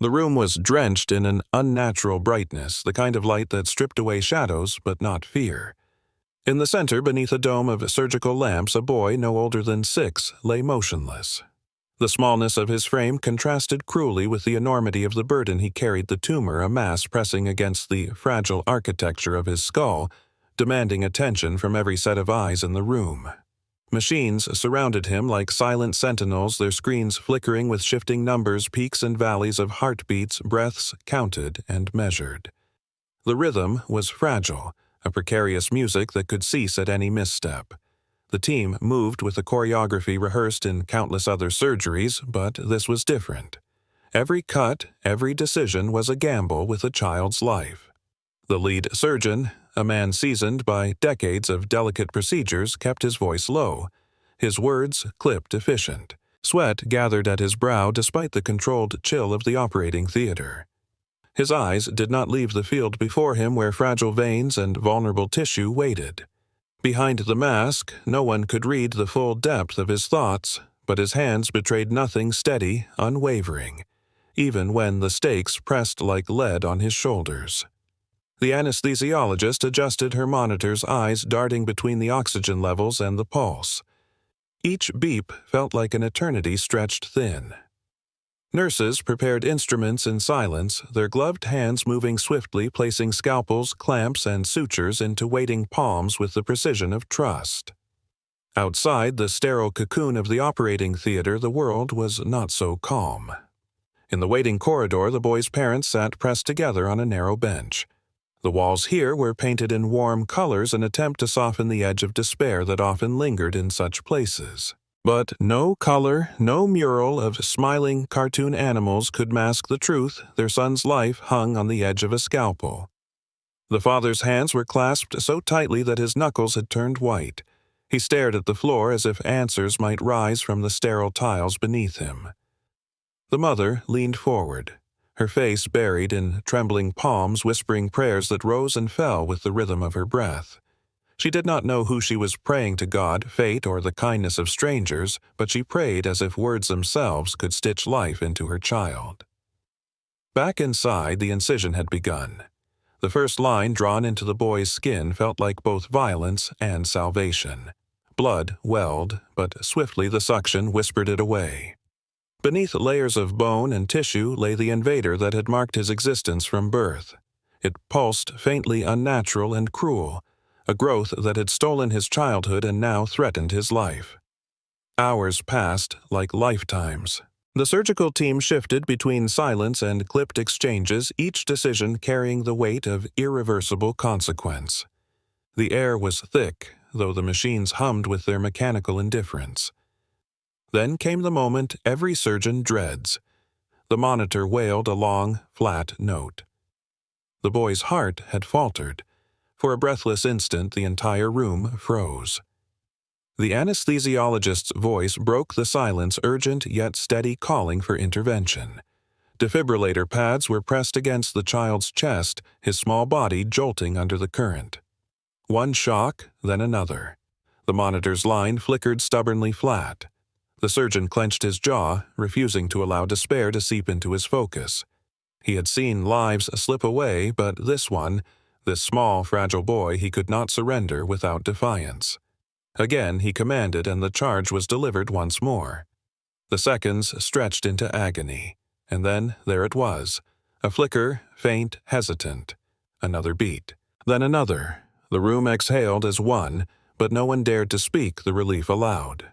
The room was drenched in an unnatural brightness, the kind of light that stripped away shadows but not fear. In the center, beneath a dome of surgical lamps, a boy no older than 6 lay motionless. The smallness of his frame contrasted cruelly with the enormity of the burden he carried, the tumor, a mass pressing against the fragile architecture of his skull, demanding attention from every set of eyes in the room. Machines surrounded him like silent sentinels, their screens flickering with shifting numbers, peaks and valleys of heartbeats, breaths counted and measured. The rhythm was fragile, a precarious music that could cease at any misstep. The team moved with a choreography rehearsed in countless other surgeries, but this was different. Every cut, every decision was a gamble with a child's life. The lead surgeon, a man seasoned by decades of delicate procedures, kept his voice low, his words clipped efficient. Sweat gathered at his brow despite the controlled chill of the operating theater. His eyes did not leave the field before him where fragile veins and vulnerable tissue waited. Behind the mask, no one could read the full depth of his thoughts, but his hands betrayed nothing steady, unwavering, even when the stakes pressed like lead on his shoulders. The anesthesiologist adjusted her monitors, eyes darting between the oxygen levels and the pulse. Each beep felt like an eternity stretched thin. Nurses prepared instruments in silence, their gloved hands moving swiftly, placing scalpels, clamps, and sutures into waiting palms with the precision of trust. Outside the sterile cocoon of the operating theater, the world was not so calm. In the waiting corridor, the boy's parents sat pressed together on a narrow bench. The walls here were painted in warm colors, an attempt to soften the edge of despair that often lingered in such places. But no color, no mural of smiling cartoon animals could mask the truth: their son's life hung on the edge of a scalpel. The father's hands were clasped so tightly that his knuckles had turned white. He stared at the floor as if answers might rise from the sterile tiles beneath him. The mother leaned forward, her face buried in trembling palms, whispering prayers that rose and fell with the rhythm of her breath. She did not know who she was praying to, God, fate, or the kindness of strangers, but she prayed as if words themselves could stitch life into her child. Back inside, the incision had begun. The first line drawn into the boy's skin felt like both violence and salvation. Blood welled, but swiftly the suction whispered it away. Beneath layers of bone and tissue lay the invader that had marked his existence from birth. It pulsed faintly unnatural and cruel, a growth that had stolen his childhood and now threatened his life. Hours passed like lifetimes. The surgical team shifted between silence and clipped exchanges, each decision carrying the weight of irreversible consequence. The air was thick, though the machines hummed with their mechanical indifference. Then came the moment every surgeon dreads. The monitor wailed a long, flat note. The boy's heart had faltered. For a breathless instant, the entire room froze. The anesthesiologist's voice broke the silence, urgent yet steady, calling for intervention. Defibrillator pads were pressed against the child's chest, his small body jolting under the current. One shock, then another. The monitor's line flickered stubbornly flat. The surgeon clenched his jaw, refusing to allow despair to seep into his focus. He had seen lives slip away, but this small, fragile boy, he could not surrender without defiance. Again he commanded, and the charge was delivered once more. The seconds stretched into agony, and then there it was, a flicker, faint, hesitant. Another beat, then another. The room exhaled as one, but no one dared to speak the relief aloud.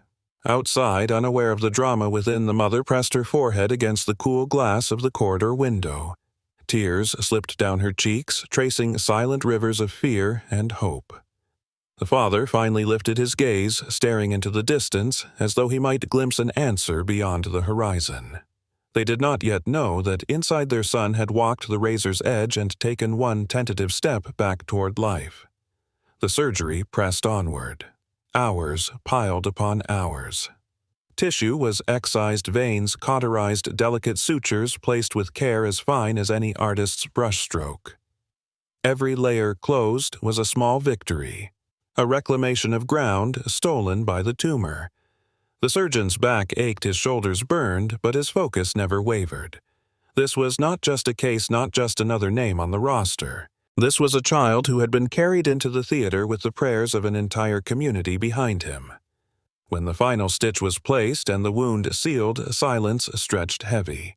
Outside, unaware of the drama within, the mother pressed her forehead against the cool glass of the corridor window. Tears slipped down her cheeks, tracing silent rivers of fear and hope. The father finally lifted his gaze, staring into the distance, as though he might glimpse an answer beyond the horizon. They did not yet know that inside their son had walked the razor's edge and taken one tentative step back toward life. The surgery pressed onward. Hours piled upon hours. Tissue was excised, veins cauterized, delicate sutures placed with care as fine as any artist's brushstroke. Every layer closed was a small victory, a reclamation of ground stolen by the tumor. The surgeon's back ached, his shoulders burned, but his focus never wavered. This was not just a case, not just another name on the roster. This was a child who had been carried into the theater with the prayers of an entire community behind him. When the final stitch was placed and the wound sealed, silence stretched heavy.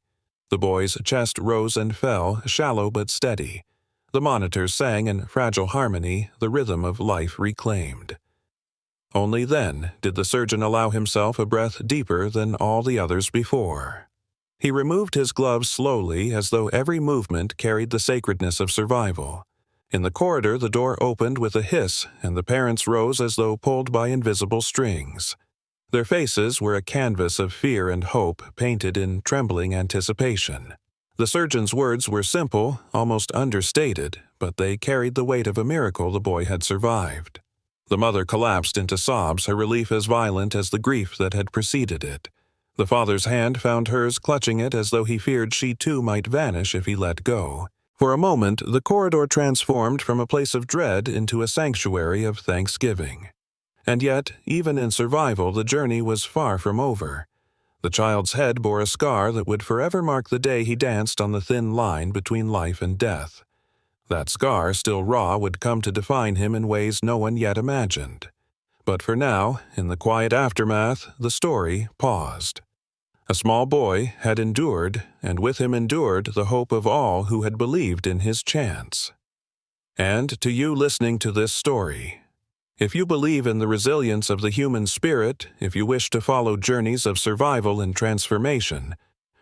The boy's chest rose and fell, shallow but steady. The monitors sang in fragile harmony, the rhythm of life reclaimed. Only then did the surgeon allow himself a breath deeper than all the others before. He removed his gloves slowly, as though every movement carried the sacredness of survival. In the corridor, the door opened with a hiss, and the parents rose as though pulled by invisible strings. Their faces were a canvas of fear and hope, painted in trembling anticipation. The surgeon's words were simple, almost understated, but they carried the weight of a miracle the boy had survived. The mother collapsed into sobs, her relief as violent as the grief that had preceded it. The father's hand found hers, clutching it as though he feared she too might vanish if he let go. For a moment, the corridor transformed from a place of dread into a sanctuary of thanksgiving. And yet, even in survival, the journey was far from over. The child's head bore a scar that would forever mark the day he danced on the thin line between life and death. That scar, still raw, would come to define him in ways no one yet imagined. But for now, in the quiet aftermath, the story paused. A small boy had endured, and with him endured the hope of all who had believed in his chance. And to you listening to this story, if you believe in the resilience of the human spirit, if you wish to follow journeys of survival and transformation,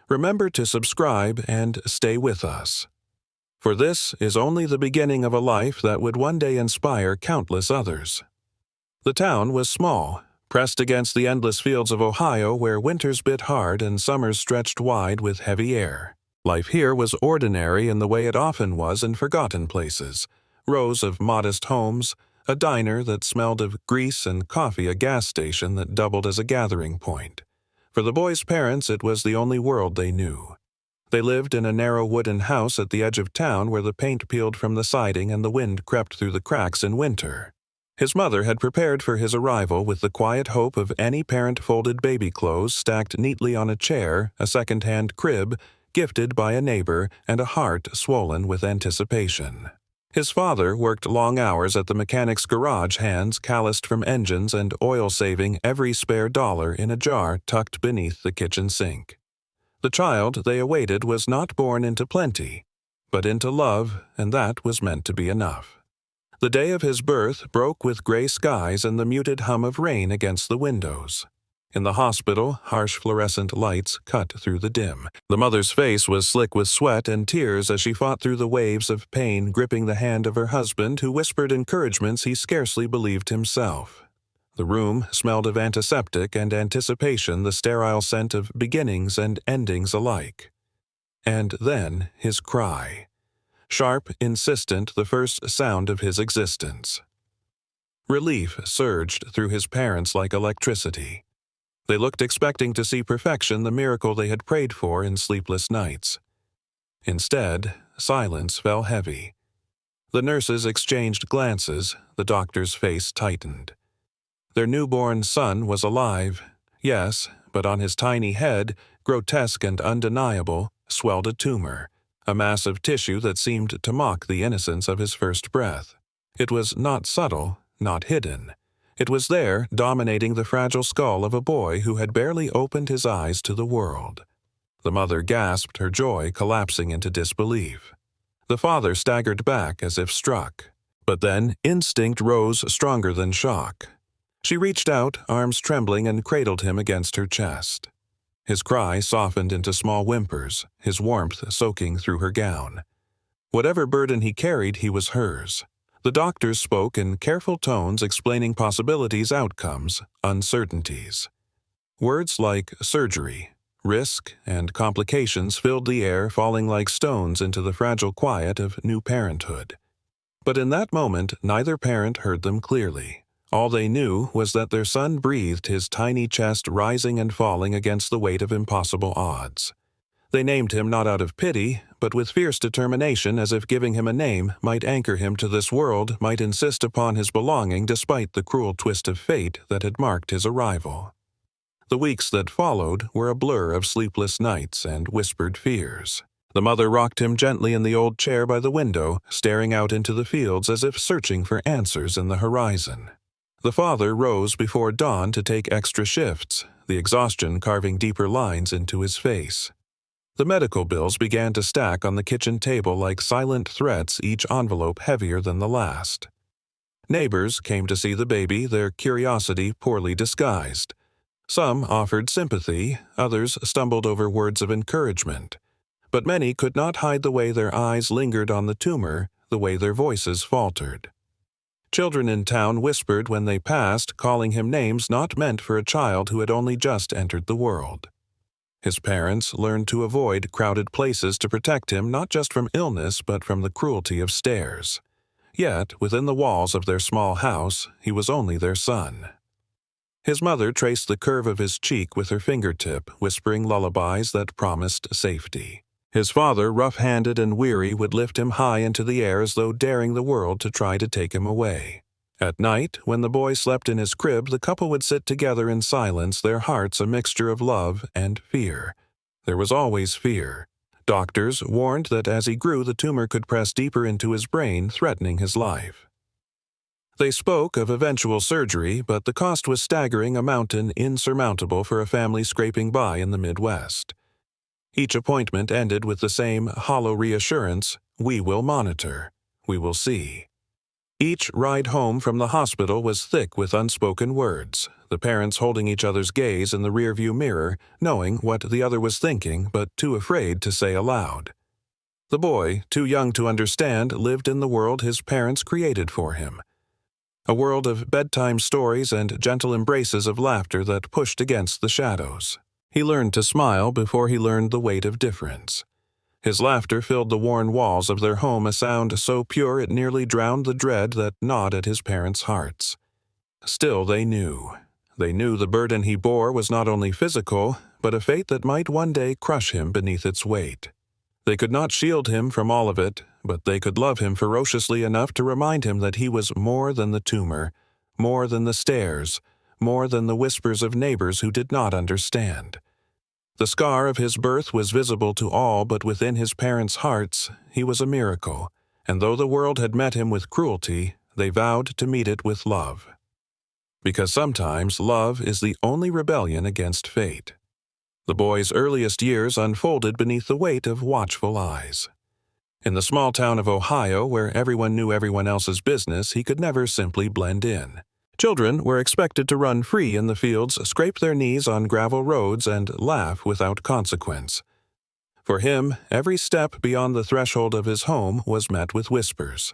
remember to subscribe and stay with us. For this is only the beginning of a life that would one day inspire countless others. The town was small, pressed against the endless fields of Ohio where winters bit hard and summers stretched wide with heavy air. Life here was ordinary in the way it often was in forgotten places. Rows of modest homes, a diner that smelled of grease and coffee, a gas station that doubled as a gathering point. For the boy's parents, it was the only world they knew. They lived in a narrow wooden house at the edge of town where the paint peeled from the siding and the wind crept through the cracks in winter. His mother had prepared for his arrival with the quiet hope of any parent folded baby clothes stacked neatly on a chair, a second-hand crib, gifted by a neighbor, and a heart swollen with anticipation. His father worked long hours at the mechanic's garage, hands calloused from engines and oil saving every spare dollar in a jar tucked beneath the kitchen sink. The child they awaited was not born into plenty, but into love, and that was meant to be enough. The day of his birth broke with gray skies and the muted hum of rain against the windows. In the hospital, harsh fluorescent lights cut through the dim. The mother's face was slick with sweat and tears as she fought through the waves of pain, gripping the hand of her husband, who whispered encouragements he scarcely believed himself. The room smelled of antiseptic and anticipation, the sterile scent of beginnings and endings alike. And then his cry. Sharp, insistent, the first sound of his existence. Relief surged through his parents like electricity. They looked expecting to see perfection, the miracle they had prayed for in sleepless nights. Instead, silence fell heavy. The nurses exchanged glances, the doctor's face tightened. Their newborn son was alive, yes, but on his tiny head, grotesque and undeniable, swelled a tumor. A mass of tissue that seemed to mock the innocence of his first breath. It was not subtle, not hidden. It was there, dominating the fragile skull of a boy who had barely opened his eyes to the world. The mother gasped, her joy collapsing into disbelief. The father staggered back as if struck. But then instinct rose stronger than shock. She reached out, arms trembling, and cradled him against her chest. His cry softened into small whimpers, his warmth soaking through her gown. Whatever burden he carried, he was hers. The doctors spoke in careful tones, explaining possibilities, outcomes, uncertainties. Words like surgery, risk, and complications filled the air, falling like stones into the fragile quiet of new parenthood. But in that moment, neither parent heard them clearly. All they knew was that their son breathed, his tiny chest rising and falling against the weight of impossible odds. They named him not out of pity, but with fierce determination, as if giving him a name might anchor him to this world, might insist upon his belonging despite the cruel twist of fate that had marked his arrival. The weeks that followed were a blur of sleepless nights and whispered fears. The mother rocked him gently in the old chair by the window, staring out into the fields as if searching for answers in the horizon. The father rose before dawn to take extra shifts, the exhaustion carving deeper lines into his face. The medical bills began to stack on the kitchen table like silent threats, each envelope heavier than the last. Neighbors came to see the baby, their curiosity poorly disguised. Some offered sympathy, others stumbled over words of encouragement. But many could not hide the way their eyes lingered on the tumor, the way their voices faltered. Children in town whispered when they passed, calling him names not meant for a child who had only just entered the world. His parents learned to avoid crowded places to protect him not just from illness but from the cruelty of stairs. Yet, within the walls of their small house, he was only their son. His mother traced the curve of his cheek with her fingertip, whispering lullabies that promised safety. His father, rough-handed and weary, would lift him high into the air as though daring the world to try to take him away. At night, when the boy slept in his crib, the couple would sit together in silence, their hearts a mixture of love and fear. There was always fear. Doctors warned that as he grew, the tumor could press deeper into his brain, threatening his life. They spoke of eventual surgery, but the cost was staggering, a mountain insurmountable for a family scraping by in the Midwest. Each appointment ended with the same hollow reassurance: "We will monitor. We will see." Each ride home from the hospital was thick with unspoken words, the parents holding each other's gaze in the rearview mirror, knowing what the other was thinking but too afraid to say aloud. The boy, too young to understand, lived in the world his parents created for him. A world of bedtime stories and gentle embraces of laughter that pushed against the shadows. He learned to smile before he learned the weight of difference. His laughter filled the worn walls of their home, a sound so pure it nearly drowned the dread that gnawed at his parents' hearts. Still they knew. They knew the burden he bore was not only physical, but a fate that might one day crush him beneath its weight. They could not shield him from all of it, but they could love him ferociously enough to remind him that he was more than the tumor, more than the stares, more than the whispers of neighbors who did not understand. The scar of his birth was visible to all, but within his parents' hearts, he was a miracle, and though the world had met him with cruelty, they vowed to meet it with love. Because sometimes love is the only rebellion against fate. The boy's earliest years unfolded beneath the weight of watchful eyes. In the small town of Ohio, where everyone knew everyone else's business, he could never simply blend in. Children were expected to run free in the fields, scrape their knees on gravel roads, and laugh without consequence. For him, every step beyond the threshold of his home was met with whispers.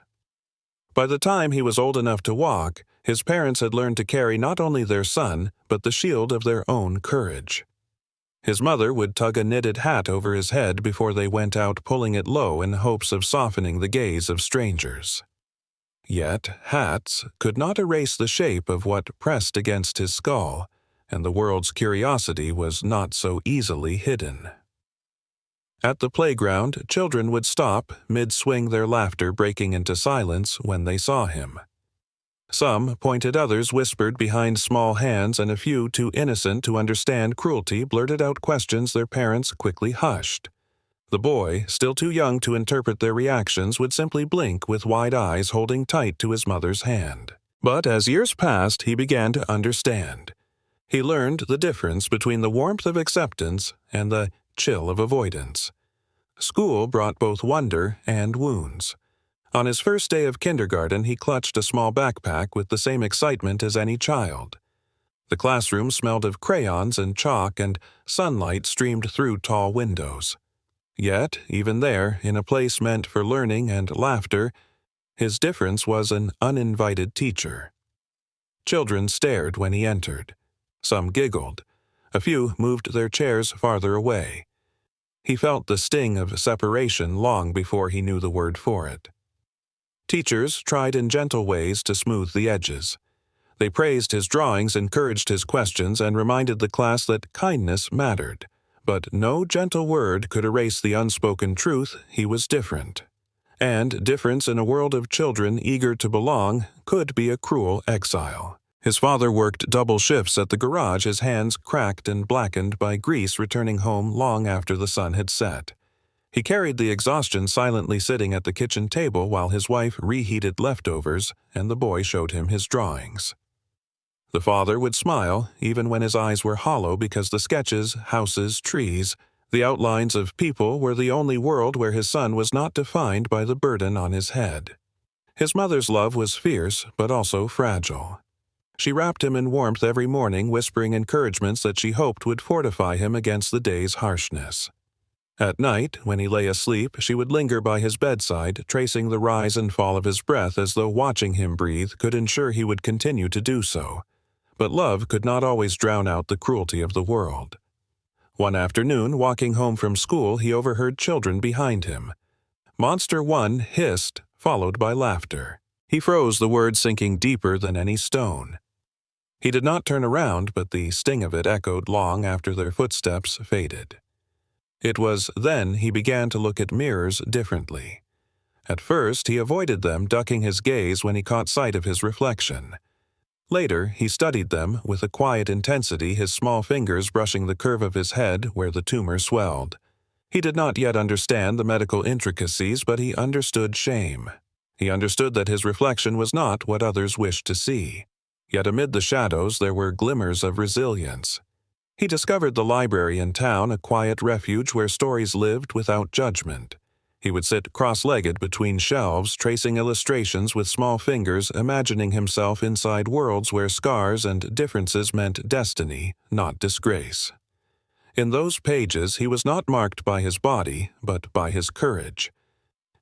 By the time he was old enough to walk, his parents had learned to carry not only their son, but the shield of their own courage. His mother would tug a knitted hat over his head before they went out, pulling it low in hopes of softening the gaze of strangers. Yet hats could not erase the shape of what pressed against his skull, and the world's curiosity was not so easily hidden. At the playground, children would stop, mid-swing, their laughter breaking into silence when they saw him. Some pointed, others whispered behind small hands, and a few, too innocent to understand cruelty, blurted out questions their parents quickly hushed. The boy, still too young to interpret their reactions, would simply blink with wide eyes, holding tight to his mother's hand. But as years passed, he began to understand. He learned the difference between the warmth of acceptance and the chill of avoidance. School brought both wonder and wounds. On his first day of kindergarten, he clutched a small backpack with the same excitement as any child. The classroom smelled of crayons and chalk, and sunlight streamed through tall windows. Yet, even there, in a place meant for learning and laughter, his difference was an uninvited teacher. Children stared when he entered. Some giggled. A few moved their chairs farther away. He felt the sting of separation long before he knew the word for it. Teachers tried in gentle ways to smooth the edges. They praised his drawings, encouraged his questions, and reminded the class that kindness mattered. But no gentle word could erase the unspoken truth: he was different. And difference in a world of children eager to belong could be a cruel exile. His father worked double shifts at the garage, his hands cracked and blackened by grease, returning home long after the sun had set. He carried the exhaustion silently sitting at the kitchen table while his wife reheated leftovers and the boy showed him his drawings. The father would smile, even when his eyes were hollow because the sketches, houses, trees, the outlines of people were the only world where his son was not defined by the burden on his head. His mother's love was fierce, but also fragile. She wrapped him in warmth every morning, whispering encouragements that she hoped would fortify him against the day's harshness. At night, when he lay asleep, she would linger by his bedside, tracing the rise and fall of his breath as though watching him breathe could ensure he would continue to do so. But love could not always drown out the cruelty of the world. One afternoon, walking home from school, he overheard children behind him. Monster 1 hissed, followed by laughter. He froze, the word sinking deeper than any stone. He did not turn around, but the sting of it echoed long after their footsteps faded. It was then he began to look at mirrors differently. At first, he avoided them, ducking his gaze when he caught sight of his reflection. Later, he studied them with a quiet intensity, his small fingers brushing the curve of his head where the tumor swelled. He did not yet understand the medical intricacies, but he understood shame. He understood that his reflection was not what others wished to see. Yet amid the shadows there were glimmers of resilience. He discovered the library in town, a quiet refuge where stories lived without judgment. He would sit cross-legged between shelves, tracing illustrations with small fingers, imagining himself inside worlds where scars and differences meant destiny, not disgrace. In those pages, he was not marked by his body, but by his courage.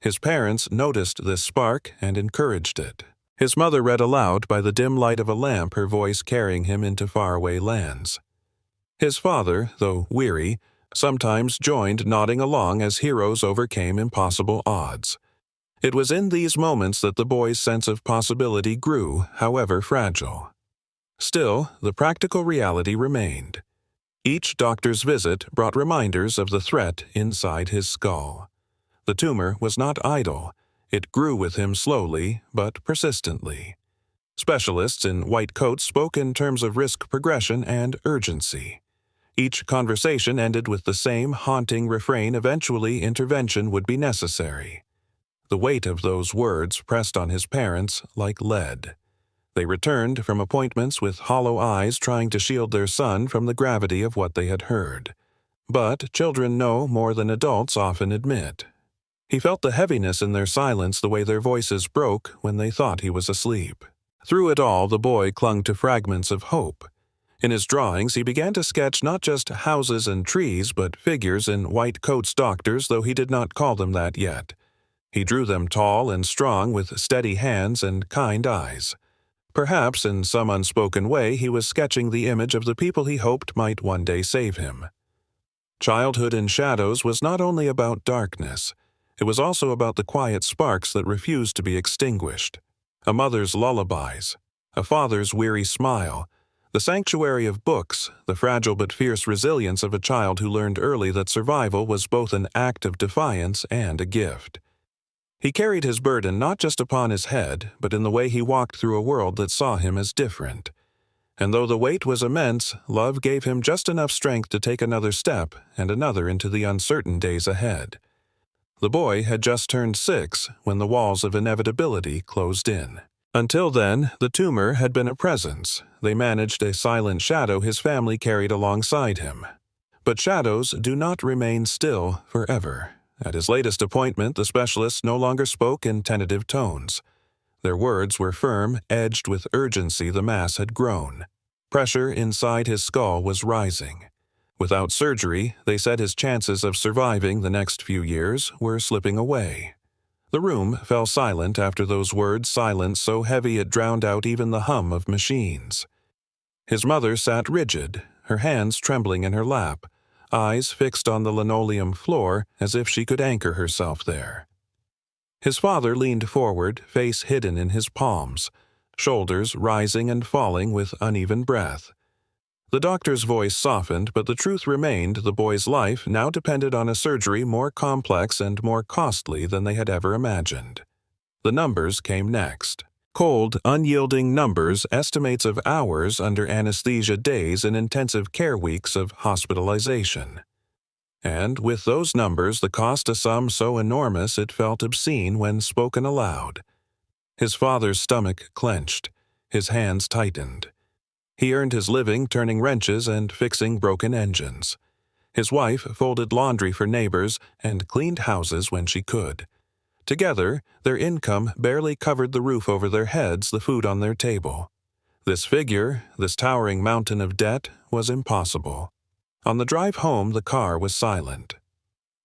His parents noticed this spark and encouraged it. His mother read aloud by the dim light of a lamp, her voice carrying him into faraway lands. His father, though weary, sometimes joined, nodding along as heroes overcame impossible odds. It was in these moments that the boy's sense of possibility grew, however fragile. Still, the practical reality remained. Each doctor's visit brought reminders of the threat inside his skull. The tumor was not idle. It grew with him slowly, but persistently. Specialists in white coats spoke in terms of risk progression and urgency. Each conversation ended with the same haunting refrain: eventually intervention would be necessary. The weight of those words pressed on his parents like lead. They returned from appointments with hollow eyes, trying to shield their son from the gravity of what they had heard. But children know more than adults often admit. He felt the heaviness in their silence, the way their voices broke when they thought he was asleep. Through it all, the boy clung to fragments of hope. In his drawings, he began to sketch not just houses and trees, but figures in white coats, doctors, though he did not call them that yet. He drew them tall and strong, with steady hands and kind eyes. Perhaps, in some unspoken way, he was sketching the image of the people he hoped might one day save him. Childhood in Shadows was not only about darkness. It was also about the quiet sparks that refused to be extinguished. A mother's lullabies, a father's weary smile, the sanctuary of books, the fragile but fierce resilience of a child who learned early that survival was both an act of defiance and a gift. He carried his burden not just upon his head, but in the way he walked through a world that saw him as different. And though the weight was immense, love gave him just enough strength to take another step and another into the uncertain days ahead. The boy had just turned 6 when the walls of inevitability closed in. Until then, the tumor had been a presence. They managed a silent shadow his family carried alongside him. But shadows do not remain still forever. At his latest appointment, the specialist no longer spoke in tentative tones. Their words were firm, edged with urgency. The mass had grown. Pressure inside his skull was rising. Without surgery, they said his chances of surviving the next few years were slipping away. The room fell silent after those words, silence so heavy it drowned out even the hum of machines. His mother sat rigid, her hands trembling in her lap, eyes fixed on the linoleum floor as if she could anchor herself there. His father leaned forward, face hidden in his palms, shoulders rising and falling with uneven breath. The doctor's voice softened, but the truth remained: the boy's life now depended on a surgery more complex and more costly than they had ever imagined. The numbers came next. Cold, unyielding numbers, estimates of hours under anesthesia, days, and intensive care weeks of hospitalization. And with those numbers, the cost a sum so enormous it felt obscene when spoken aloud. His father's stomach clenched. His hands tightened. He earned his living turning wrenches and fixing broken engines. His wife folded laundry for neighbors and cleaned houses when she could. Together, their income barely covered the roof over their heads, the food on their table. This figure, this towering mountain of debt, was impossible. On the drive home, the car was silent.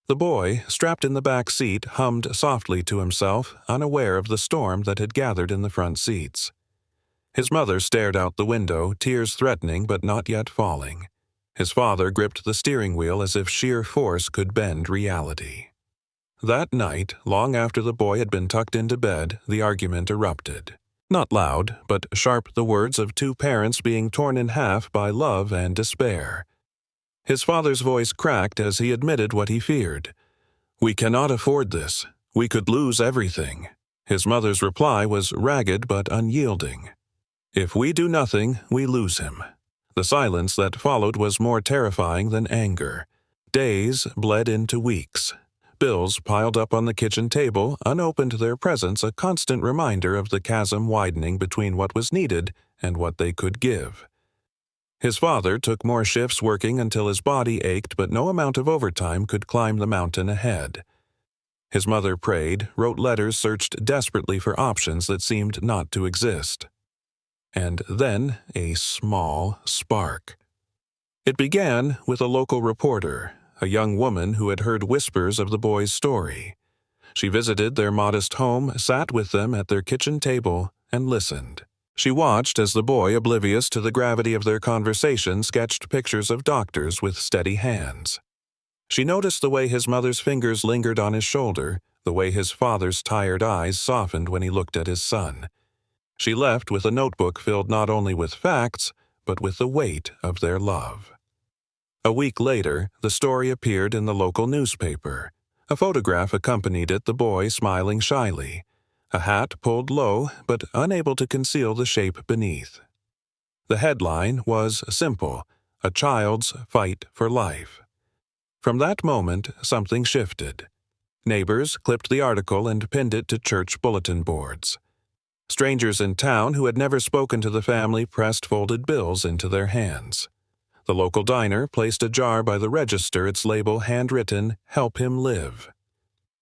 The boy, strapped in the back seat, hummed softly to himself, unaware of the storm that had gathered in the front seats. His mother stared out the window, tears threatening but not yet falling. His father gripped the steering wheel as if sheer force could bend reality. That night, long after the boy had been tucked into bed, the argument erupted. Not loud, but sharp, the words of two parents being torn in half by love and despair. His father's voice cracked as he admitted what he feared. "We cannot afford this. We could lose everything." His mother's reply was ragged but unyielding. "If we do nothing, we lose him." The silence that followed was more terrifying than anger. Days bled into weeks. Bills piled up on the kitchen table, unopened, their presence a constant reminder of the chasm widening between what was needed and what they could give. His father took more shifts working until his body ached, but no amount of overtime could climb the mountain ahead. His mother prayed, wrote letters, searched desperately for options that seemed not to exist. And then a small spark. It began with a local reporter, a young woman who had heard whispers of the boy's story. She visited their modest home, sat with them at their kitchen table, and listened. She watched as the boy, oblivious to the gravity of their conversation, sketched pictures of doctors with steady hands. She noticed the way his mother's fingers lingered on his shoulder, the way his father's tired eyes softened when he looked at his son. She left with a notebook filled not only with facts, but with the weight of their love. A week later, the story appeared in the local newspaper. A photograph accompanied it, the boy smiling shyly, a hat pulled low but unable to conceal the shape beneath. The headline was simple: "A child's fight for life." From that moment, something shifted. Neighbors clipped the article and pinned it to church bulletin boards. Strangers in town who had never spoken to the family pressed folded bills into their hands. The local diner placed a jar by the register, its label handwritten, "Help him live."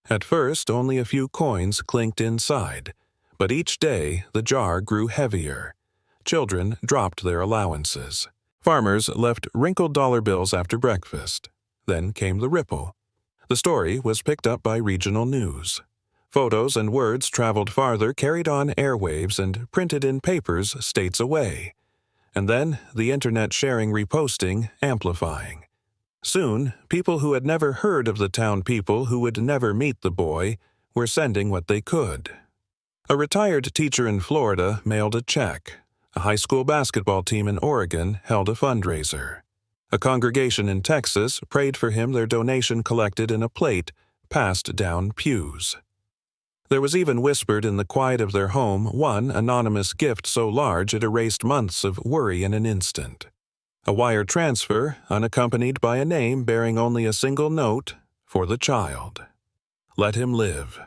At first, only a few coins clinked inside, but each day the jar grew heavier. Children dropped their allowances. Farmers left wrinkled dollar bills after breakfast. Then came the ripple. The story was picked up by regional news. Photos and words traveled farther, carried on airwaves, and printed in papers states away. And then the internet sharing, reposting, amplifying. Soon, people who had never heard of the town people, who would never meet the boy, were sending what they could. A retired teacher in Florida mailed a check. A high school basketball team in Oregon held a fundraiser. A congregation in Texas prayed for him, their donation collected in a plate passed down pews. There was even whispered in the quiet of their home one anonymous gift so large it erased months of worry in an instant. A wire transfer, unaccompanied by a name bearing only a single note, for the child. Let him live.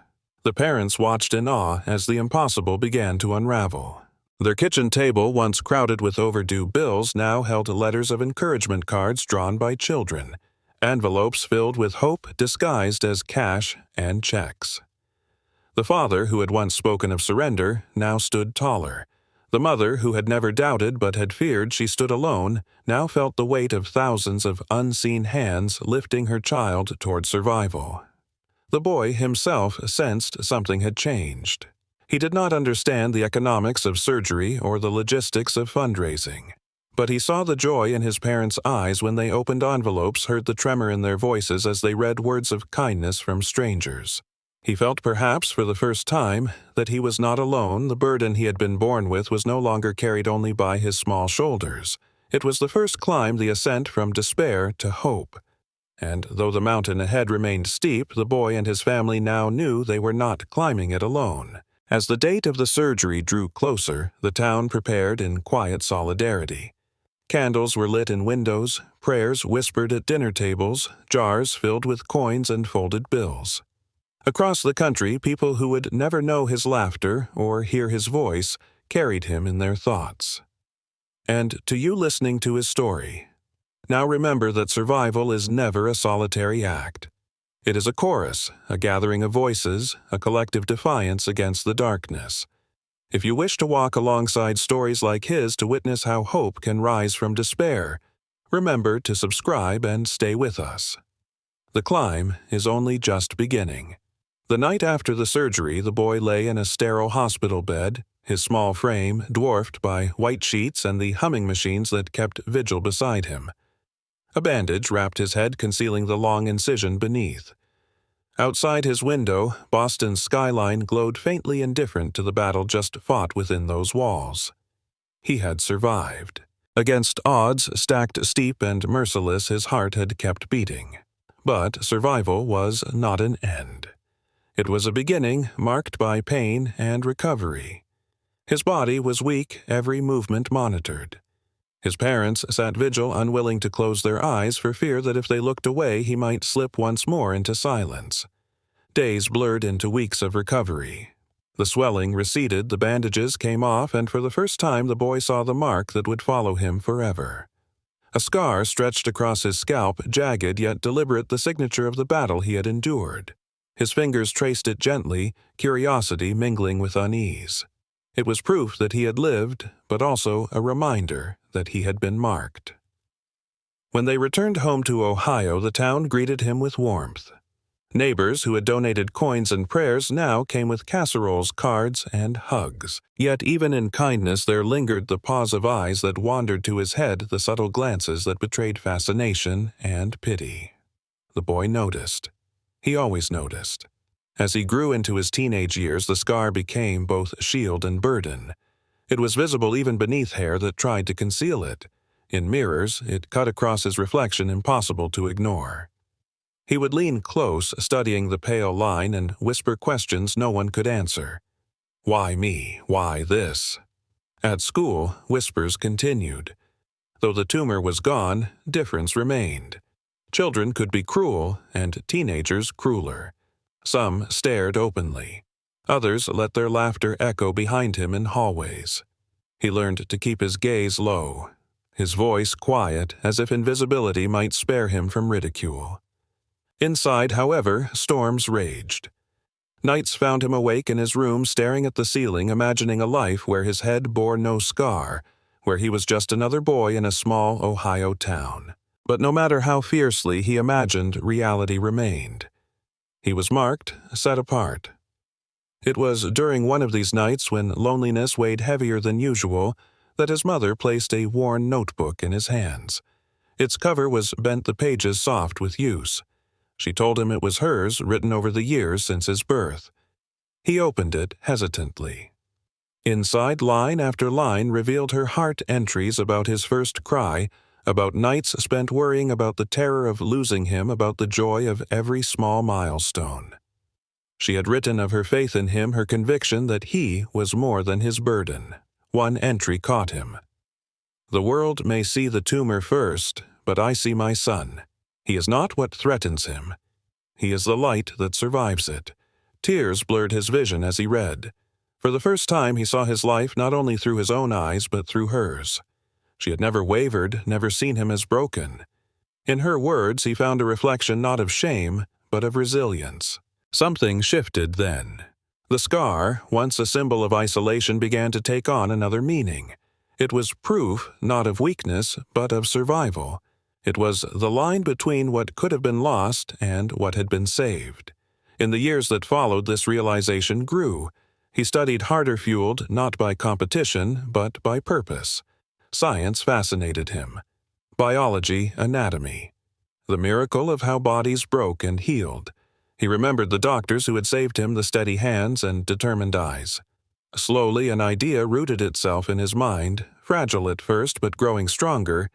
The parents watched in awe as the impossible began to unravel. Their kitchen table, once crowded with overdue bills, now held letters of encouragement, cards drawn by children, envelopes filled with hope disguised as cash and checks. The father, who had once spoken of surrender, now stood taller. The mother, who had never doubted but had feared she stood alone, now felt the weight of thousands of unseen hands lifting her child toward survival. The boy himself sensed something had changed. He did not understand the economics of surgery or the logistics of fundraising, but he saw the joy in his parents' eyes when they opened envelopes, heard the tremor in their voices as they read words of kindness from strangers. He felt, perhaps for the first time, that he was not alone. The burden he had been born with was no longer carried only by his small shoulders. It was the first climb, the ascent from despair to hope. And though the mountain ahead remained steep, the boy and his family now knew they were not climbing it alone. As the date of the surgery drew closer, the town prepared in quiet solidarity. Candles were lit in windows, prayers whispered at dinner tables, jars filled with coins and folded bills. Across the country, people who would never know his laughter or hear his voice carried him in their thoughts. And to you listening to his story, now remember that survival is never a solitary act. It is a chorus, a gathering of voices, a collective defiance against the darkness. If you wish to walk alongside stories like his to witness how hope can rise from despair, remember to subscribe and stay with us. The climb is only just beginning. The night after the surgery, the boy lay in a sterile hospital bed, his small frame dwarfed by white sheets and the humming machines that kept vigil beside him. A bandage wrapped his head, concealing the long incision beneath. Outside his window, Boston's skyline glowed faintly indifferent to the battle just fought within those walls. He had survived. Against odds stacked steep and merciless, his heart had kept beating. But survival was not an end. It was a beginning marked by pain and recovery. His body was weak, every movement monitored. His parents sat vigil, unwilling to close their eyes for fear that if they looked away he might slip once more into silence. Days blurred into weeks of recovery. The swelling receded, the bandages came off, and for the first time the boy saw the mark that would follow him forever. A scar stretched across his scalp, jagged yet deliberate, the signature of the battle he had endured. His fingers traced it gently, curiosity mingling with unease. It was proof that he had lived, but also a reminder that he had been marked. When they returned home to Ohio, the town greeted him with warmth. Neighbors who had donated coins and prayers now came with casseroles, cards, and hugs. Yet even in kindness there lingered the pause of eyes that wandered to his head, the subtle glances that betrayed fascination and pity. The boy noticed. He always noticed. As he grew into his teenage years, the scar became both shield and burden. It was visible even beneath hair that tried to conceal it. In mirrors, it cut across his reflection, impossible to ignore. He would lean close, studying the pale line, and whisper questions no one could answer. Why me? Why this? At school, whispers continued. Though the tumor was gone, difference remained. Children could be cruel, and teenagers crueler. Some stared openly. Others let their laughter echo behind him in hallways. He learned to keep his gaze low, his voice quiet, as if invisibility might spare him from ridicule. Inside, however, storms raged. Nights found him awake in his room, staring at the ceiling, imagining a life where his head bore no scar, where he was just another boy in a small Ohio town. But no matter how fiercely he imagined, reality remained. He was marked, set apart. It was during one of these nights, when loneliness weighed heavier than usual, that his mother placed a worn notebook in his hands. Its cover was bent, the pages soft with use. She told him it was hers, written over the years since his birth. He opened it hesitantly. Inside, line after line revealed her heart entries about his first cry, about nights spent worrying, about the terror of losing him, about the joy of every small milestone. She had written of her faith in him, her conviction that he was more than his burden. One entry caught him. The world may see the tumor first, but I see my son. He is not what threatens him. He is the light that survives it. Tears blurred his vision as he read. For the first time he saw his life not only through his own eyes, but through hers. She had never wavered, never seen him as broken. In her words he found a reflection not of shame, but of resilience. Something shifted then. The scar, once a symbol of isolation, began to take on another meaning. It was proof not of weakness, but of survival. It was the line between what could have been lost and what had been saved. In the years that followed, this realization grew. He studied harder, fueled not by competition, but by purpose. Science fascinated him. Biology, anatomy. The miracle of how bodies broke and healed. He remembered the doctors who had saved him, the steady hands and determined eyes. Slowly, an idea rooted itself in his mind, fragile at first but growing stronger.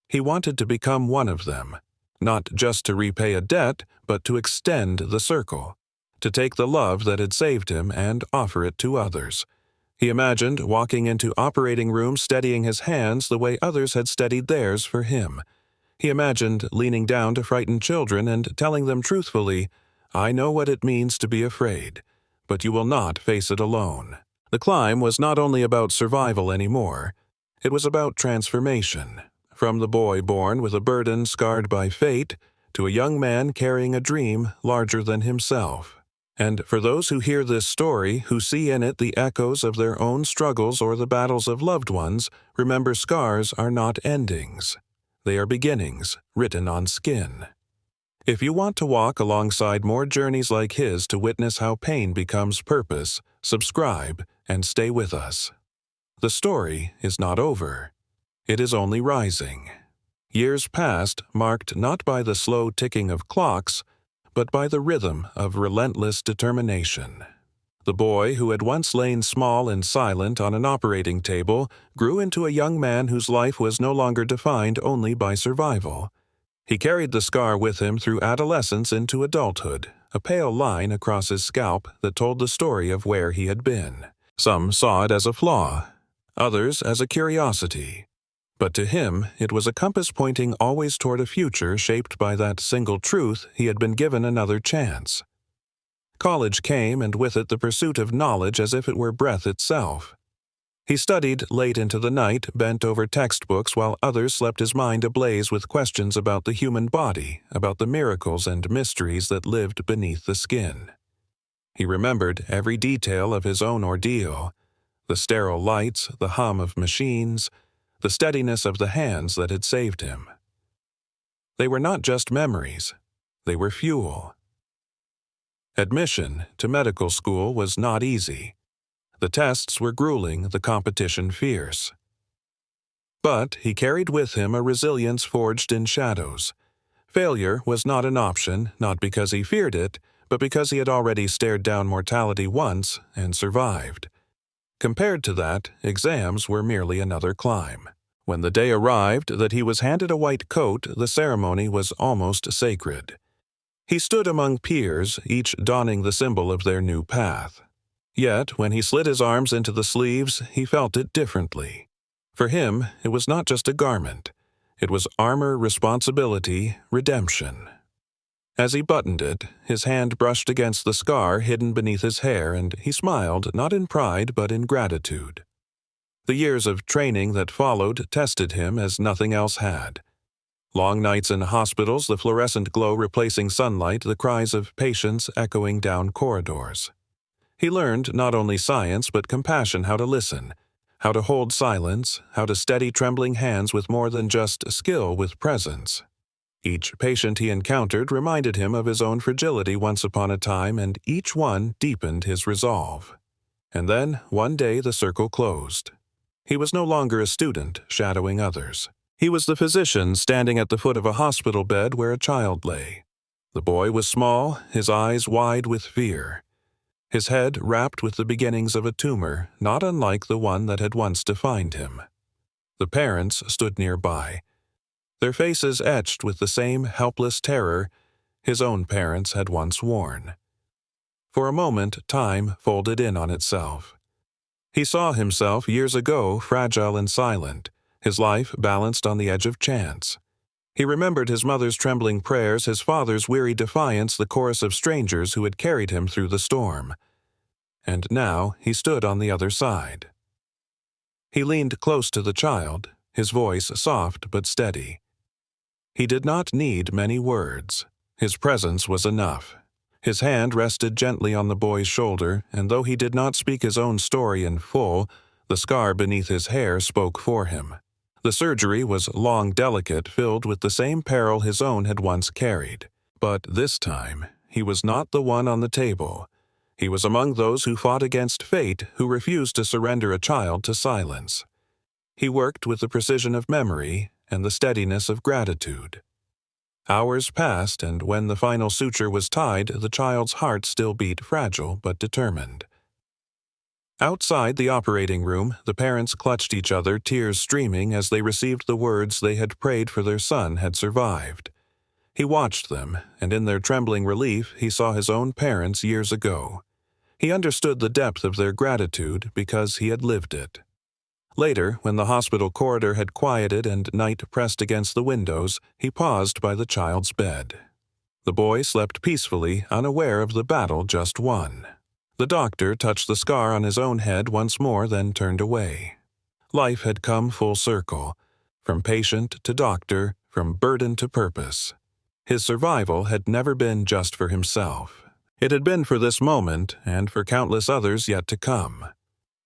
He wanted to become one of them, not just to repay a debt, but to extend the circle, to take the love that had saved him and offer it to others. He imagined walking into operating rooms steadying his hands the way others had steadied theirs for him. He imagined leaning down to frightened children and telling them truthfully, "I know what it means to be afraid, but you will not face it alone." The climb was not only about survival anymore. It was about transformation, from the boy born with a burden scarred by fate to a young man carrying a dream larger than himself. And for those who hear this story, who see in it the echoes of their own struggles or the battles of loved ones, remember scars are not endings. They are beginnings, written on skin. If you want to walk alongside more journeys like his to witness how pain becomes purpose, subscribe and stay with us. The story is not over. It is only rising. Years past, marked not by the slow ticking of clocks, but by the rhythm of relentless determination. The boy who had once lain small and silent on an operating table grew into a young man whose life was no longer defined only by survival. He carried the scar with him through adolescence into adulthood, a pale line across his scalp that told the story of where he had been. Some saw it as a flaw, others as a curiosity. But to him, it was a compass pointing always toward a future shaped by that single truth he had been given another chance. College came, and with it the pursuit of knowledge as if it were breath itself. He studied late into the night, bent over textbooks while others slept, his mind ablaze with questions about the human body, about the miracles and mysteries that lived beneath the skin. He remembered every detail of his own ordeal: the sterile lights, the hum of machines, the steadiness of the hands that had saved him. They were not just memories, they were fuel. Admission to medical school was not easy. The tests were grueling, the competition fierce. But he carried with him a resilience forged in shadows. Failure was not an option, not because he feared it, but because he had already stared down mortality once and survived. Compared to that, exams were merely another climb. When the day arrived that he was handed a white coat, the ceremony was almost sacred. He stood among peers, each donning the symbol of their new path. Yet, when he slid his arms into the sleeves, he felt it differently. For him, it was not just a garment. It was armor, responsibility, redemption. As he buttoned it, his hand brushed against the scar hidden beneath his hair, and he smiled, not in pride but in gratitude. The years of training that followed tested him as nothing else had. Long nights in hospitals, the fluorescent glow replacing sunlight, the cries of patients echoing down corridors. He learned not only science but compassion, how to listen, how to hold silence, how to steady trembling hands with more than just skill, with presence. Each patient he encountered reminded him of his own fragility once upon a time, and each one deepened his resolve. And then, one day, the circle closed. He was no longer a student shadowing others. He was the physician standing at the foot of a hospital bed where a child lay. The boy was small, his eyes wide with fear. His head wrapped with the beginnings of a tumor, not unlike the one that had once defined him. The parents stood nearby, their faces etched with the same helpless terror his own parents had once worn. For a moment, time folded in on itself. He saw himself years ago, fragile and silent, his life balanced on the edge of chance. He remembered his mother's trembling prayers, his father's weary defiance, the chorus of strangers who had carried him through the storm. And now he stood on the other side. He leaned close to the child, his voice soft but steady. He did not need many words. His presence was enough. His hand rested gently on the boy's shoulder, and though he did not speak his own story in full, the scar beneath his hair spoke for him. The surgery was long, delicate, filled with the same peril his own had once carried. But this time, he was not the one on the table. He was among those who fought against fate, who refused to surrender a child to silence. He worked with the precision of memory and the steadiness of gratitude. Hours passed, and when the final suture was tied, the child's heart still beat, fragile but determined. Outside the operating room, the parents clutched each other, tears streaming as they received the words they had prayed for their son had survived. He watched them, and in their trembling relief he saw his own parents years ago. He understood the depth of their gratitude because he had lived it. Later, when the hospital corridor had quieted and night pressed against the windows, he paused by the child's bed. The boy slept peacefully, unaware of the battle just won. The doctor touched the scar on his own head once more, then turned away. Life had come full circle, from patient to doctor, from burden to purpose. His survival had never been just for himself. It had been for this moment and for countless others yet to come.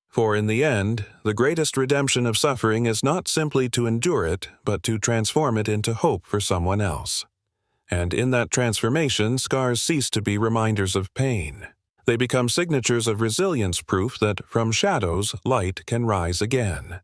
For in the end, the greatest redemption of suffering is not simply to endure it, but to transform it into hope for someone else. And in that transformation, scars cease to be reminders of pain. They become signatures of resilience, proof that from shadows, light can rise again.